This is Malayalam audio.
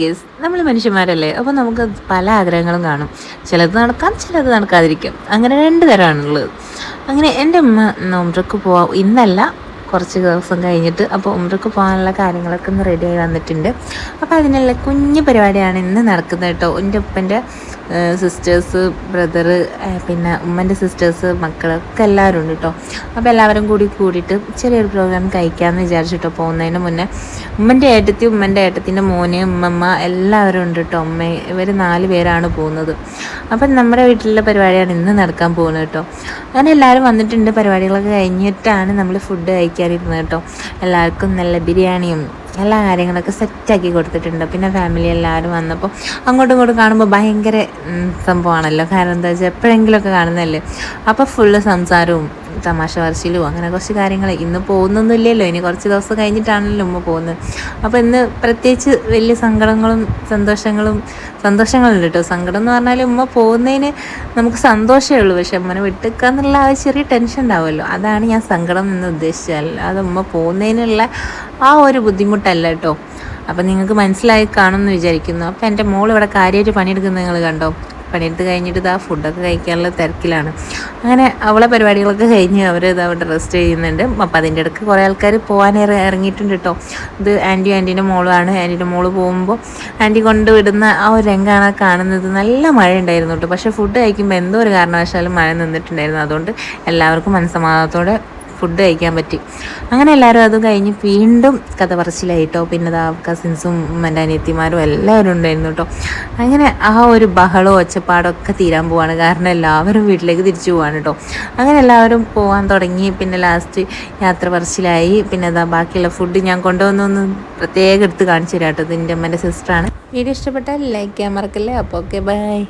ഗൈസ്, നമ്മൾ മനുഷ്യന്മാരല്ലേ, അപ്പോൾ നമുക്ക് പല ആഗ്രഹങ്ങളും കാണും. ചിലത് നടക്കാം, ചിലത് നടക്കാതിരിക്കും. അങ്ങനെ രണ്ട് തരമാണുള്ളത്. അങ്ങനെ എൻ്റെ ഉമ്മ ഉംറയ്ക്ക് പോവാം ഇന്നല്ല, കുറച്ച് ദിവസം കഴിഞ്ഞിട്ട്. അപ്പോൾ ഉംറയ്ക്ക് പോകാനുള്ള കാര്യങ്ങളൊക്കെ ഒന്ന് റെഡിയായി വന്നിട്ടുണ്ട്. അപ്പോൾ അതിനുള്ള കുഞ്ഞു പരിപാടിയാണ് ഇന്ന് നടക്കുന്നത് കേട്ടോ. എൻ്റെ ഉപ്പൻ്റെ സിസ്റ്റേഴ്സ്, ബ്രദറ്, പിന്നെ ഉമ്മൻ്റെ സിസ്റ്റേഴ്സ്, മക്കളൊക്കെ എല്ലാവരും ഉണ്ട് കേട്ടോ. അപ്പോൾ എല്ലാവരും കൂടിയിട്ട് ചെറിയൊരു പ്രോഗ്രാം കഴിക്കാമെന്ന് വിചാരിച്ചിട്ടോ. പോകുന്നതിന് മുന്നേ ഉമ്മൻ്റെ ഏട്ടത്തി, ഉമ്മൻ്റെ ഏട്ടത്തിൻ്റെ മോന്, ഉമ്മമ്മ എല്ലാവരും ഉണ്ട് കേട്ടോ. ഇവർ 4 പേരാണ് പോകുന്നത്. അപ്പം നമ്മുടെ വീട്ടിലുള്ള പരിപാടിയാണ് ഇന്ന് നടക്കാൻ പോകുന്നത് കേട്ടോ. അങ്ങനെ എല്ലാവരും വന്നിട്ടുണ്ട്. പരിപാടികളൊക്കെ കഴിഞ്ഞിട്ടാണ് നമ്മൾ ഫുഡ് കഴിക്കാനിരുന്നത് കേട്ടോ. എല്ലാവർക്കും നല്ല ബിരിയാണിയും എല്ലാ കാര്യങ്ങളൊക്കെ സെറ്റാക്കി കൊടുത്തിട്ടുണ്ട്. പിന്നെ ഫാമിലി എല്ലാവരും വന്നപ്പോൾ അങ്ങോട്ടും ഇങ്ങോട്ടും കാണുമ്പോൾ ഭയങ്കര സംഭവമാണല്ലോ. കാരണം എന്താ വെച്ചാൽ എപ്പോഴെങ്കിലുമൊക്കെ കാണുന്നതല്ലേ. അപ്പോൾ ഫുള്ള് സംസാരവും തമാശ പറച്ചിലും അങ്ങനെ കുറച്ച് കാര്യങ്ങൾ. ഇന്ന് പോകുന്നൊന്നുമില്ലല്ലോ, ഇനി കുറച്ച് ദിവസം കഴിഞ്ഞിട്ടാണല്ലോ ഉമ്മ പോകുന്നത്. അപ്പോൾ ഇന്ന് പ്രത്യേകിച്ച് വലിയ സന്തോഷങ്ങളുണ്ട് കേട്ടോ. സങ്കടം എന്ന് പറഞ്ഞാൽ ഉമ്മ പോകുന്നതിന് നമുക്ക് സന്തോഷമേ ഉള്ളൂ, പക്ഷെ ഉമ്മനെ വിട്ടുക്കുക എന്നുള്ള ആ ചെറിയ ടെൻഷൻ ഉണ്ടാവുമല്ലോ, അതാണ് ഞാൻ സങ്കടം എന്ന് ഉദ്ദേശിച്ചത്. അത് ഉമ്മ പോകുന്നതിനുള്ള ആ ഒരു ബുദ്ധിമുട്ടല്ല കേട്ടോ. അപ്പം നിങ്ങൾക്ക് മനസ്സിലായി കാണുമെന്ന് വിചാരിക്കുന്നു. അപ്പോൾ എൻ്റെ മോൾ ഇവിടെ കാര്യമായിട്ട് പണിയെടുക്കുന്നത് നിങ്ങൾ കണ്ടോ. പണിയെടുത്ത് കഴിഞ്ഞിട്ട് ഇതാ ഫുഡൊക്കെ കഴിക്കാനുള്ള തിരക്കിലാണ്. അങ്ങനെ അവളെ പരിപാടികളൊക്കെ കഴിഞ്ഞ് അവർ ഇത് അവിടെ റെസ്റ്റ് ചെയ്യുന്നുണ്ട്. അപ്പം അതിൻ്റെ ഇടയ്ക്ക് കുറേ ആൾക്കാർ പോകാൻ ഇറങ്ങിയിട്ടുണ്ട് കേട്ടോ. ഇത് ആൻറ്റീൻ്റെ മോളാണ്. ആൻറ്റീൻ്റെ മോള് പോകുമ്പോൾ ആൻറ്റി കൊണ്ട് വിടുന്ന ആ ഒരു രംഗമാണ് കാണുന്നത്. നല്ല മഴ ഉണ്ടായിരുന്നു കേട്ടോ. പക്ഷേ ഫുഡ് കഴിക്കുമ്പോൾ എന്തോ ഒരു കാരണവശാലും മഴ നിന്നിട്ടുണ്ടായിരുന്നു. അതുകൊണ്ട് എല്ലാവർക്കും മനസ്സമാധാനത്തോടെ ഫുഡ് കഴിക്കാൻ പറ്റി. അങ്ങനെ എല്ലാവരും അത് കഴിഞ്ഞ് വീണ്ടും കഥ പറച്ചിലായിട്ടോ. പിന്നെ കസിൻസും എൻ്റെ അനിയത്തിമാരും എല്ലാവരും ഉണ്ടായിരുന്നു കേട്ടോ. അങ്ങനെ ആ ഒരു ബഹളവും ഒച്ചപ്പാടൊക്കെ തീരാൻ പോവാണ്. കാരണം എല്ലാവരും വീട്ടിലേക്ക് തിരിച്ചു പോവാണ് കേട്ടോ. അങ്ങനെ എല്ലാവരും പോകാൻ തുടങ്ങി. പിന്നെ ലാസ്റ്റ് യാത്ര പറച്ചിലായി. പിന്നെ ബാക്കിയുള്ള ഫുഡ് ഞാൻ കൊണ്ടുവന്നൊന്ന് പ്രത്യേകം എടുത്ത് കാണിച്ചു തരാം കേട്ടോ. ഇത് എൻ്റെ അമ്മേൻ്റെ സിസ്റ്ററാണ്. വീഡിയോ ഇഷ്ടപ്പെട്ടാൽ ലൈക്ക് ചെയ്യാൻ മറക്കല്ലേ. അപ്പോൾ ഓക്കെ, ബൈ.